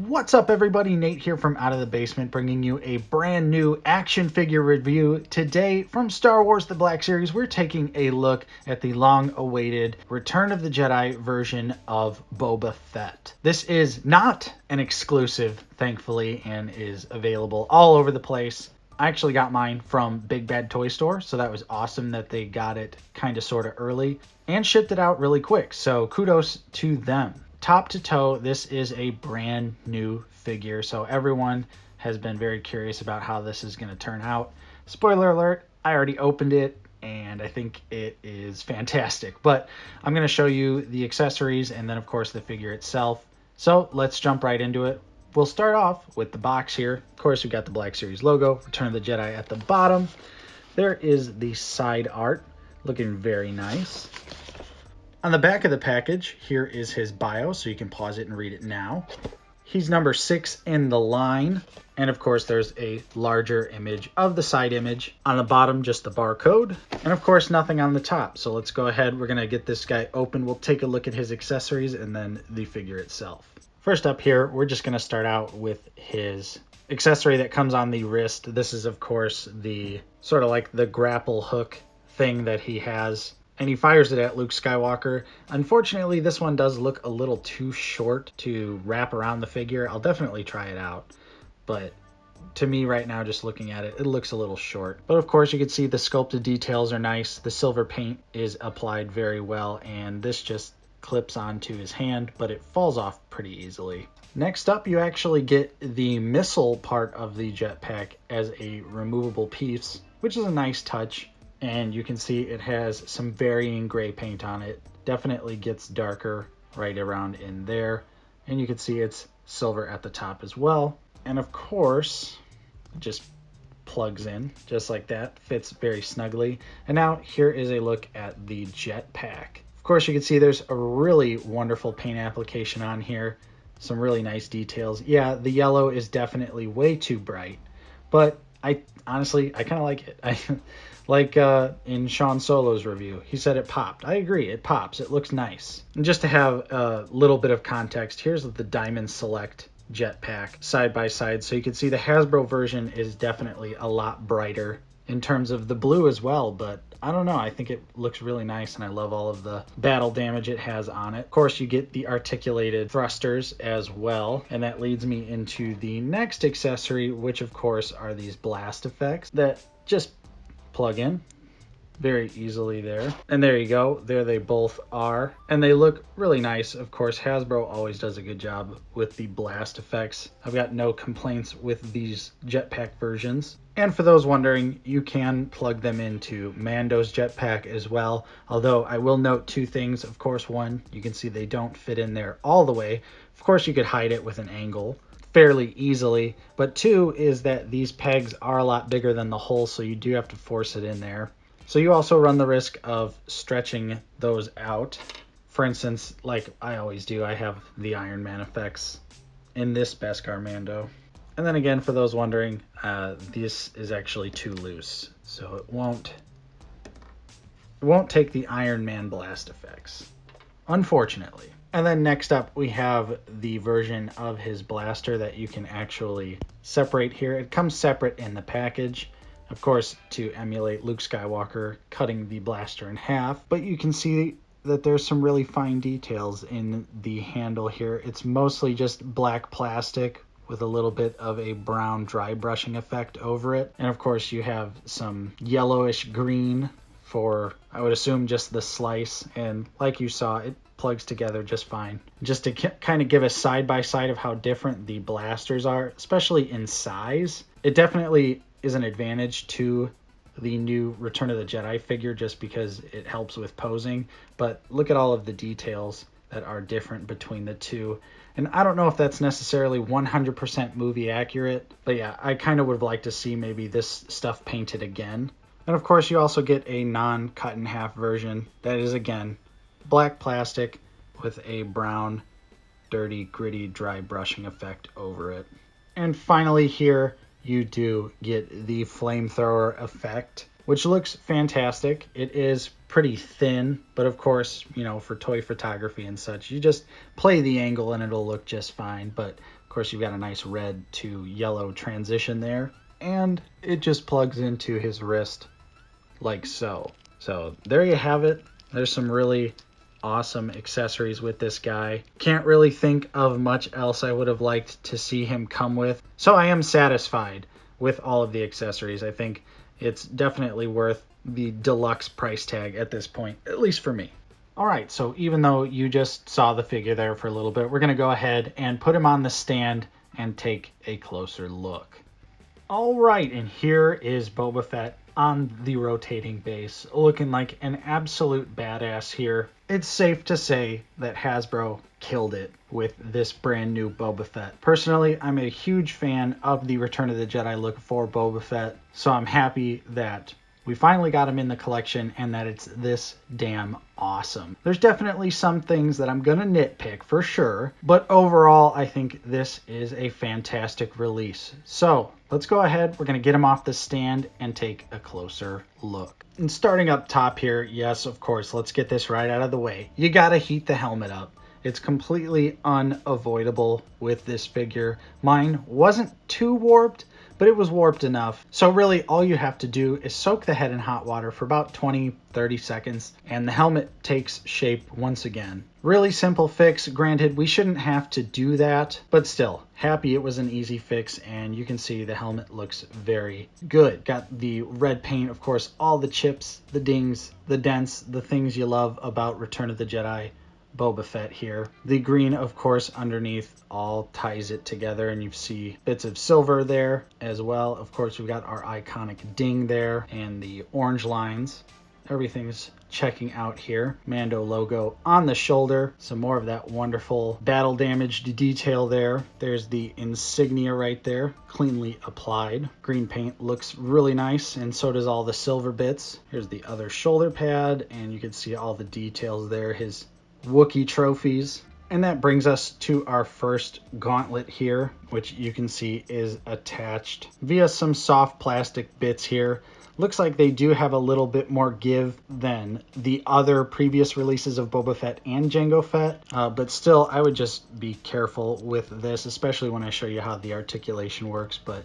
What's up, everybody? Nate here from Out of the Basement, bringing you a brand new action figure review. Today, from Star Wars The Black Series, we're taking a look at the long-awaited Return of the Jedi version of Boba Fett. This is not an exclusive, thankfully, and is available all over the place. I actually got mine from Big Bad Toy Store, so that was awesome that they got it kind of sort of early and shipped it out really quick, so kudos to them. Top to toe, this is a brand new figure, so everyone has been very curious about how this is going to turn out. Spoiler alert, I already opened it and I think it is fantastic, but I'm going to show you the accessories and then of course the figure itself. So let's jump right into it. We'll start off with the box here. Of course, we've got the Black Series logo, Return of the Jedi at the bottom. There is the side art, looking very nice. On the back of the package, here is his bio, so you can pause it and read it now. He's number 6 in the line, and of course there's a larger image of the side image. On the bottom, just the barcode, and of course nothing on the top. So let's go ahead, we're going to get this guy open. We'll take a look at his accessories and then the figure itself. First up here, we're just going to start out with his accessory that comes on the wrist. This is of course the sort of like the grapple hook thing that he has. And he fires it at Luke Skywalker. Unfortunately, this one does look a little too short to wrap around the figure. I'll definitely try it out. But to me right now, just looking at it, it looks a little short. But of course, you can see the sculpted details are nice. The silver paint is applied very well. And this just clips onto his hand, but it falls off pretty easily. Next up, you actually get the missile part of the jetpack as a removable piece, which is a nice touch. And you can see it has some varying gray paint on it. Definitely gets darker right around in there. And you can see it's silver at the top as well. And of course, it just plugs in just like that. Fits very snugly. And now here is a look at the jetpack. Of course, you can see there's a really wonderful paint application on here. Some really nice details. Yeah, the yellow is definitely way too bright. But honestly, I kind of like it. Like in Sean Solo's review, he said it popped. I agree, it pops. It looks nice. And just to have a little bit of context, here's the Diamond Select jetpack side by side. So you can see the Hasbro version is definitely a lot brighter in terms of the blue as well. But I don't know, I think it looks really nice and I love all of the battle damage it has on it. Of course, you get the articulated thrusters as well. And that leads me into the next accessory, which of course are these blast effects that just plug in very easily there. And there you go, there they both are, and they look really nice. Of course, Hasbro always does a good job with the blast effects. I've got no complaints with these jetpack versions. And for those wondering, you can plug them into Mando's jetpack as well, although I will note two things. Of course, one, you can see they don't fit in there all the way. Of course, you could hide it with an angle fairly easily, but two is that these pegs are a lot bigger than the hole, so you do have to force it in there. So you also run the risk of stretching those out. For instance, like I always do, I have the Iron Man effects in this Beskar Mando. And then again, for those wondering, this is actually too loose, so it won't take the Iron Man blast effects, unfortunately. And then next up, we have the version of his blaster that you can actually separate here. It comes separate in the package, of course, to emulate Luke Skywalker cutting the blaster in half. But you can see that there's some really fine details in the handle here. It's mostly just black plastic with a little bit of a brown dry brushing effect over it. And of course, you have some yellowish green for, I would assume, just the slice. And like you saw, it plugs together just fine. Just to kind of give a side-by-side of how different the blasters are, especially in size, it definitely is an advantage to the new Return of the Jedi figure just because it helps with posing. But look at all of the details that are different between the two. And I don't know if that's necessarily 100% movie accurate, but yeah, I kind of would like to see maybe this stuff painted again. And of course, you also get a non-cut in half version that is, again, black plastic with a brown, dirty, gritty, dry brushing effect over it. And finally here, you do get the flamethrower effect, which looks fantastic. It is pretty thin, but of course, you know, for toy photography and such, you just play the angle and it'll look just fine. But Of course, you've got a nice red to yellow transition there, and it just plugs into his wrist like so. So there you have it. There's some really awesome accessories with this guy. Can't really think of much else I would have liked to see him come with. So I am satisfied with all of the accessories. I think it's definitely worth the deluxe price tag at this point, at least for me. All right, so even though you just saw the figure there for a little bit, we're going to go ahead and put him on the stand and take a closer look. All right, and here is Boba Fett on the rotating base, looking like an absolute badass here. It's safe to say that Hasbro killed it with this brand new Boba Fett. Personally, I'm a huge fan of the Return of the Jedi look for Boba Fett, so I'm happy that we finally got him in the collection and that it's this damn awesome. There's definitely some things that I'm gonna nitpick for sure, but overall I think this is a fantastic release. So let's go ahead, we're gonna get him off the stand and take a closer look. And starting up top here, yes, of course, let's get this right out of the way. You gotta heat the helmet up. It's completely unavoidable with this figure. Mine wasn't too warped, but it was warped enough. So really all you have to do is soak the head in hot water for about 20-30 seconds and the helmet takes shape once again. Really simple fix. Granted, we shouldn't have to do that, but still, happy it was an easy fix, and you can see the helmet looks very good. Got the red paint, of course, all the chips, the dings, the dents, the things you love about Return of the Jedi Boba Fett here. The green, of course, underneath all ties it together, and you see bits of silver there as well. Of course, we've got our iconic ding there and the orange lines. Everything's checking out here. Mando logo on the shoulder. Some more of that wonderful battle damaged detail there. There's the insignia right there, cleanly applied. Green paint looks really nice, and so does all the silver bits. Here's the other shoulder pad, and you can see all the details there. His Wookiee trophies. And that brings us to our first gauntlet here, which you can see is attached via some soft plastic bits here. Looks like they do have a little bit more give than the other previous releases of Boba Fett and Jango Fett, but still I would just be careful with this, especially when I show you how the articulation works. But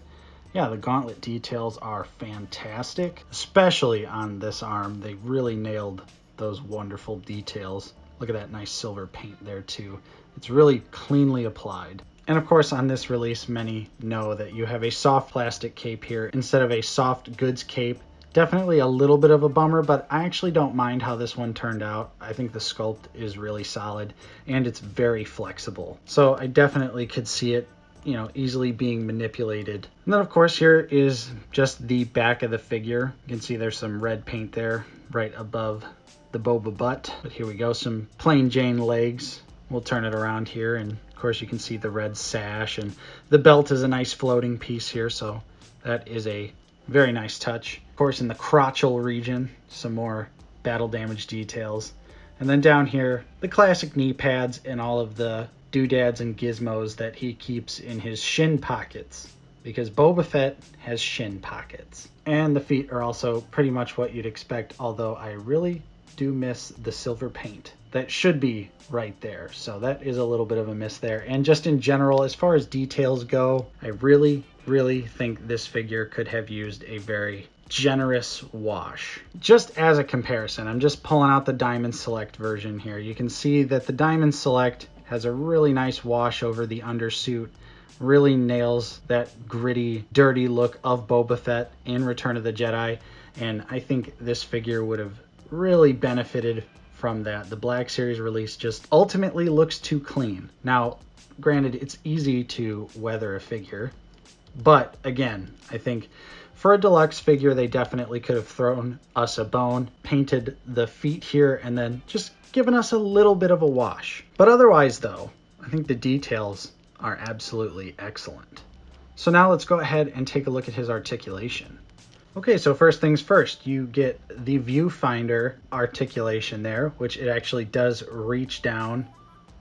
yeah, the gauntlet details are fantastic, especially on this arm. They really nailed those wonderful details. Look at that nice silver paint there too. It's really cleanly applied. And of course on this release, many know that you have a soft plastic cape here instead of a soft goods cape. Definitely a little bit of a bummer, but I actually don't mind how this one turned out. I think the sculpt is really solid and it's very flexible. So I definitely could see it, you know, easily being manipulated. And then of course here is just the back of the figure. You can see there's some red paint there right above the Boba butt. But here we go, some plain Jane legs. We'll turn it around here, and of course you can see the red sash, and the belt is a nice floating piece here, so that is a very nice touch. Of course in the crotchal region, some more battle damage details. And then down here, the classic knee pads and all of the doodads and gizmos that he keeps in his shin pockets, because Boba Fett has shin pockets. And the feet are also pretty much what you'd expect, although I really do miss the silver paint. That should be right there, so that is a little bit of a miss there. And just in general, as far as details go, I really think this figure could have used a very generous wash. Just as a comparison, I'm just pulling out the Diamond Select version here. You can see that the Diamond Select has a really nice wash over the undersuit, really nails that gritty, dirty look of Boba Fett in Return of the Jedi, and I think this figure would have really benefited from that. The Black Series release just ultimately looks too clean. Now, granted, it's easy to weather a figure, but again, I think for a deluxe figure, they definitely could have thrown us a bone, painted the feet here, and then just given us a little bit of a wash. But otherwise, though, I think the details are absolutely excellent. So now let's go ahead and take a look at his articulation. Okay, so first things first, you get the viewfinder articulation there, which it actually does reach down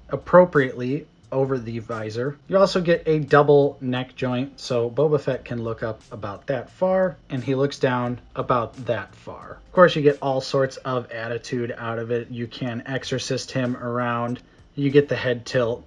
appropriately over the visor. You also get a double neck joint, so Boba Fett can look up about that far, and he looks down about that far. Of course, you get all sorts of attitude out of it. You can exorcist him around. You get the head tilt,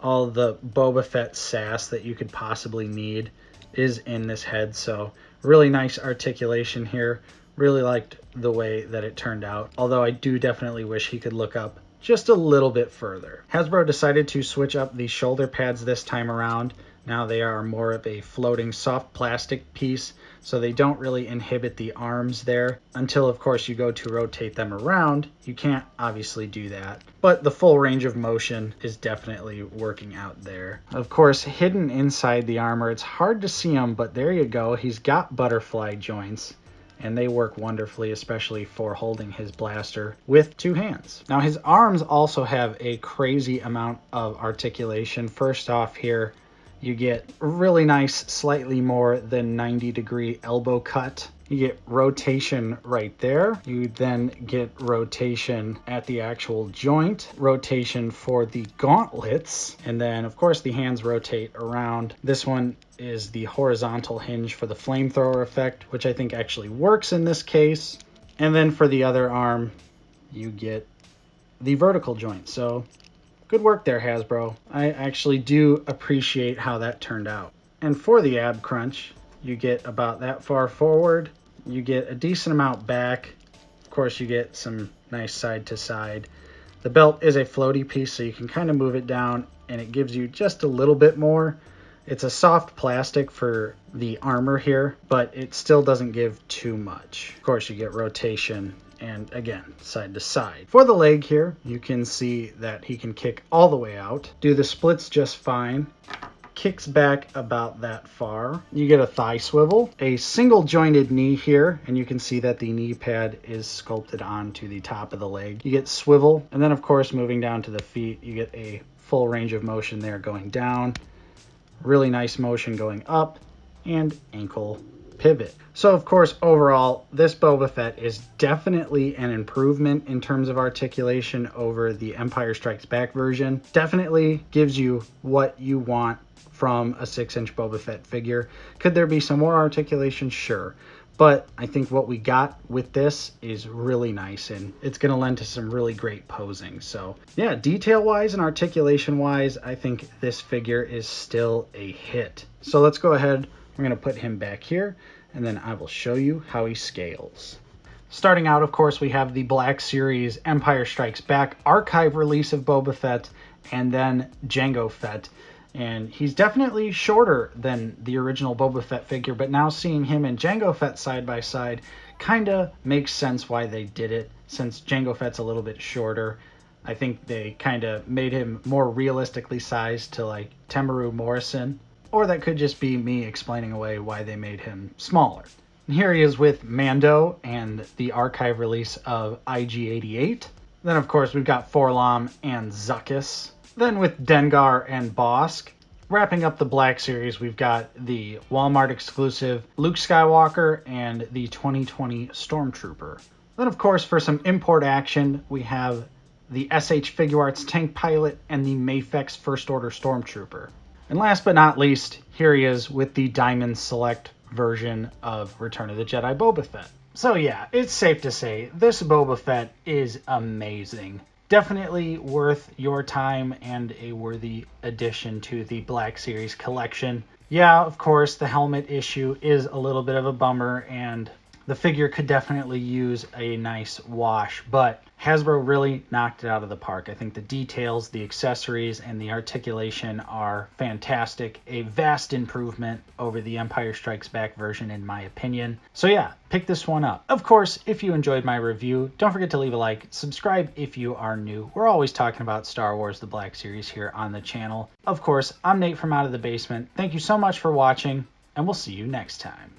all the Boba Fett sass that you could possibly need is in this head. So really nice articulation here. Really liked the way that it turned out, although I do definitely wish he could look up just a little bit further. Hasbro decided to switch up the shoulder pads this time around. Now they are more of a floating soft plastic piece, so they don't really inhibit the arms there until, of course, you go to rotate them around. You can't obviously do that, but the full range of motion is definitely working out there. Of course, hidden inside the armor, it's hard to see him, but there you go. He's got butterfly joints, and they work wonderfully, especially for holding his blaster with two hands. Now his arms also have a crazy amount of articulation. First off here, you get really nice, slightly more than 90-degree elbow cut. You get rotation right there. You then get rotation at the actual joint, rotation for the gauntlets, and then of course the hands rotate around. This one is the horizontal hinge for the flamethrower effect, which I think actually works in this case. And then for the other arm, you get the vertical joint. So good work there, Hasbro. I actually do appreciate how that turned out. And for the ab crunch, you get about that far forward. You get a decent amount back. Of course, you get some nice side to side. The belt is a floaty piece, so you can kind of move it down, and it gives you just a little bit more. It's a soft plastic for the armor here, but it still doesn't give too much. Of course, you get rotation and again, side to side. For the leg here, you can see that he can kick all the way out, do the splits just fine, kicks back about that far. You get a thigh swivel, a single jointed knee here, and you can see that the knee pad is sculpted onto the top of the leg. You get swivel, and then of course moving down to the feet, you get a full range of motion there going down, really nice motion going up, and ankle pivot. So of course, overall, this Boba Fett is definitely an improvement in terms of articulation over the Empire Strikes Back version. Definitely gives you what you want from a 6-inch Boba Fett figure. Could there be some more articulation? Sure. But I think what we got with this is really nice, and it's going to lend to some really great posing. So yeah, detail-wise and articulation-wise, I think this figure is still a hit. So let's go ahead. We're going to put him back here, and then I will show you how he scales. Starting out, of course, we have the Black Series Empire Strikes Back archive release of Boba Fett, and then Jango Fett. And he's definitely shorter than the original Boba Fett figure, but now seeing him and Jango Fett side by side kind of makes sense why they did it, since Jango Fett's a little bit shorter. I think they kind of made him more realistically sized to like Temuera Morrison. Or that could just be me explaining away why they made him smaller. And here he is with Mando and the archive release of IG-88. Then, of course, we've got Forlom and Zuckuss. Then with Dengar and Bossk. Wrapping up the Black Series, we've got the Walmart exclusive Luke Skywalker and the 2020 Stormtrooper. Then, of course, for some import action, we have the SH Figuarts Tank Pilot and the Mafex First Order Stormtrooper. And last but not least, here he is with the Diamond Select version of Return of the Jedi Boba Fett. So yeah, it's safe to say this Boba Fett is amazing. Definitely worth your time and a worthy addition to the Black Series collection. Yeah, of course, the helmet issue is a little bit of a bummer, and the figure could definitely use a nice wash, but Hasbro really knocked it out of the park. I think the details, the accessories, and the articulation are fantastic. A vast improvement over the Empire Strikes Back version, in my opinion. So yeah, pick this one up. Of course, if you enjoyed my review, don't forget to leave a like, subscribe if you are new. We're always talking about Star Wars The Black Series here on the channel. Of course, I'm Nate from Out of the Basement. Thank you so much for watching, and we'll see you next time.